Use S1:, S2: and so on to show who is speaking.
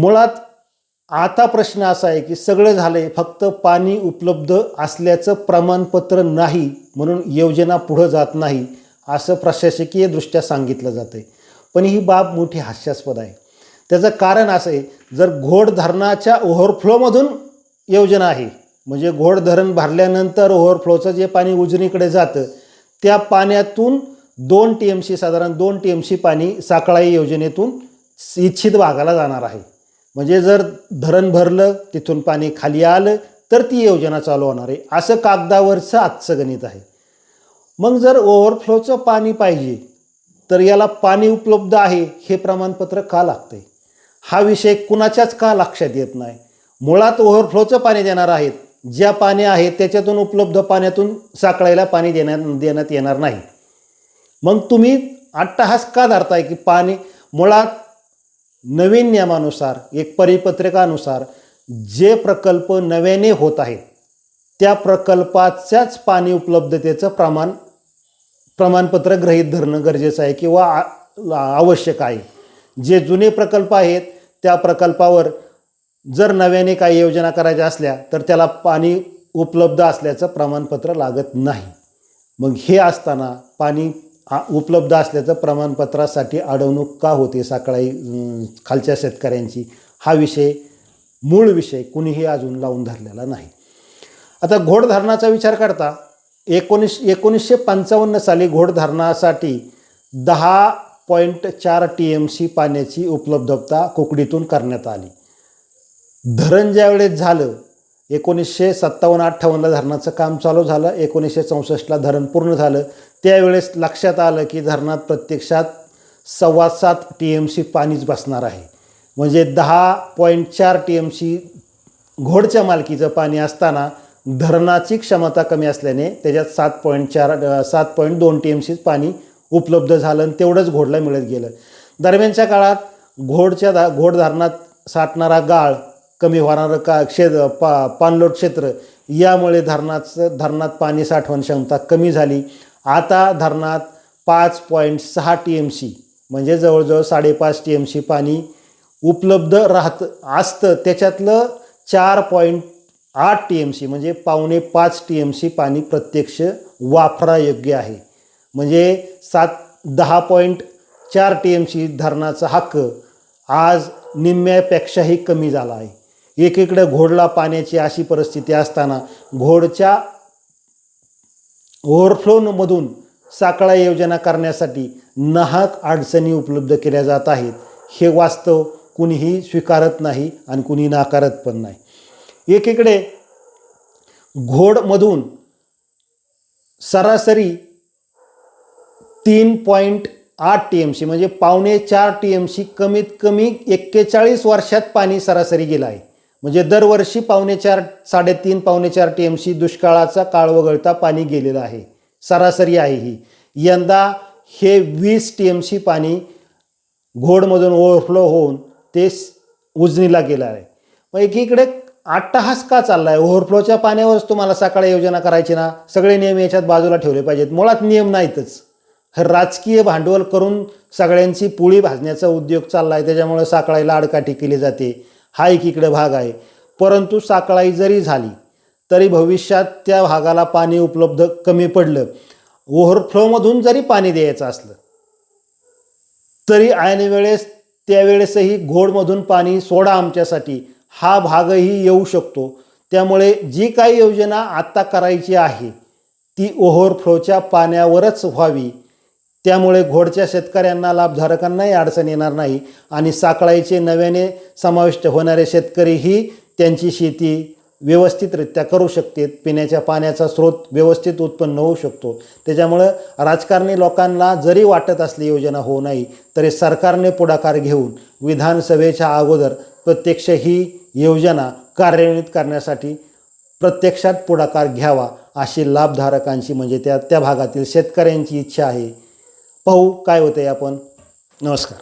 S1: मुळात आता प्रश्न असा आहे की सगळं झालंय, फक्त पाणी उपलब्ध असल्याचं प्रमाणपत्र नाही म्हणून योजना पुढे जात नाही असं प्रशासकीय दृष्ट्या सांगितलं जातंय. पण ही बाब मोठी हास्यास्पद आहे. त्याचं कारण असं आहे, जर घोड धरणाच्या ओव्हरफ्लोमधून योजना आहे, म्हणजे घोड धरण भरल्यानंतर ओव्हरफ्लोचं जे पाणी उजनीकडे जातं त्या पाण्यातून 2 TMC साधारण 2 TMC पाणी साकळाई योजनेतून इच्छित भागाला जाणार आहे. म्हणजे जर धरण भरलं तिथून पाणी खाली आलं तर ती योजना चालू होणार आहे, असं कागदावरचं आजचं गणित आहे. मग जर ओव्हरफ्लोचं पाणी पाहिजे तर याला पाणी उपलब्ध आहे हे प्रमाणपत्र का लागतंय, हा विषय कुणाच्याच का लक्षात येत नाही. मुळात ओव्हरफ्लोचं पाणी देणार आहेत, ज्या पाणी आहे त्याच्यातून उपलब्ध पाण्यातून साकळायला पाणी देण्यात येणार नाही. मग तुम्ही अट्टहास का धरताय की पाणी, मुळात नवीन नियमानुसार एक परिपत्रकानुसार जे प्रकल्प नव्याने होत आहेत त्या प्रकल्पाच्याच पाणी उपलब्धतेचं प्रमाणपत्र गृहीत धरणं गरजेचं आहे किंवा आवश्यक आहे. जे जुने प्रकल्प आहेत त्या प्रकल्पावर जर नव्याने काही योजना करायच्या असल्या तर त्याला पाणी उपलब्ध असल्याचं प्रमाणपत्र लागत नाही. मग हे असताना पाणी उपलब्ध असल्याचं प्रमाणपत्रासाठी अडवणूक का होते साकळाई खालच्या शेतकऱ्यांची, हा विषय मूळ विषय कुणीही अजून लावून धरलेला नाही. आता घोड धरणाचा विचार करता 1955 साली घोड धरणासाठी 10.4 TMC पाण्याची उपलब्धता कुकडीतून करण्यात आली. धरण ज्यावेळेस झालं 1957-58ला धरणाचं काम चालू झालं, 1964ला धरण पूर्ण झालं. त्यावेळेस लक्षात आलं की धरणात प्रत्यक्षात 7.25 TMC पाणीच बसणार आहे. म्हणजे 10.4 TMC घोडच्या मालकीचं पाणी असताना धरणाची क्षमता कमी असल्याने त्याच्यात 7.2 TMC पाणी उपलब्ध झालं आणि तेवढंच घोडला मिळत गेलं. दरम्यानच्या काळात घोड धरणात साठणारा गाळ, कमी होणारं पाणलोट क्षेत्र यामुळे धरणात पाणी साठवण क्षमता कमी झाली. आता धरणात 5.6 TMC म्हणजे जवळजवळ 5.5 TMC पाणी उपलब्ध असतं. त्याच्यातलं 4.8 TMC म्हणजे 4.25 TMC पाणी प्रत्यक्ष वापरायोग्य आहे. म्हणजे 10.4 TMC धरणाचा हक्क आज निम्म्यापेक्षाही कमी झाला आहे. एकीकडे घोडला पाण्याची अशी परिस्थिती असताना घोडच्या ओव्हरफ्लोमधून साकळाई योजना करण्यासाठी नाहक अडचणी उपलब्ध केल्या जात आहेत. हे वास्तव कुणीही स्वीकारत नाही आणि कुणी नाकारत पण नाही. एकीकडे घोडमधून सरासरी 3.8 TMC म्हणजे 4.5 TMC कमीत कमी 41 वर्षात पाणी सरासरी गेलं आहे. म्हणजे दरवर्षी 3.5-4 TMC दुष्काळाचा काळ वगळता पाणी गेलेलं आहे, सरासरी आहे ही. यंदा हे 20 TMC पाणी घोडमधून ओव्हरफ्लो होऊन ते उजनीला गेलं आहे. मग एकीकडे अट्टहास का चालला आहे, ओव्हरफ्लोच्या पाण्यावरच तुम्हाला साकळाई योजना करायची ना, सगळे नियम याच्यात बाजूला ठेवले पाहिजेत. मुळात नियम नाहीतच, राजकीय भांडवल करून सगळ्यांची पोळी भाजण्याचा उद्योग चालला आहे. त्याच्यामुळे साकळाईला आडकाठी केली जाते, हा एकीकडे भाग आहे. परंतु साकळाई जरी झाली तरी भविष्यात त्या भागाला पाणी उपलब्ध कमी पडलं, ओव्हरफ्लोमधून जरी पाणी द्यायचं असलं तरी ऐन वेळेस त्यावेळेसही घोडमधून पाणी सोडा आमच्यासाठी हा भागही येऊ शकतो. त्यामुळे जी काही योजना आत्ता करायची आहे ती ओव्हरफ्लोच्या पाण्यावरच व्हावी. त्यामुळे घोडच्या शेतकऱ्यांना, लाभधारकांनाही अडचण येणार नाही आणि साकळाईचे नव्याने समाविष्ट होणारे शेतकरीही त्यांची शेती व्यवस्थितरित्या करू शकतात. पिण्याच्या पाण्याचा स्रोत व्यवस्थित उत्पन्न होऊ शकतो. त्याच्यामुळं राजकारणी लोकांना जरी वाटत असली योजना होऊ नये तरी सरकारने पुढाकार घेऊन विधानसभेच्या अगोदर प्रत्यक्ष ही योजना कार्यान्वित करण्यासाठी प्रत्यक्षात पुढाकार घ्यावा अशी लाभधारकांची म्हणजे त्या भागातील शेतकऱ्यांची इच्छा आहे. पाहू काय होते आपण. नमस्कार.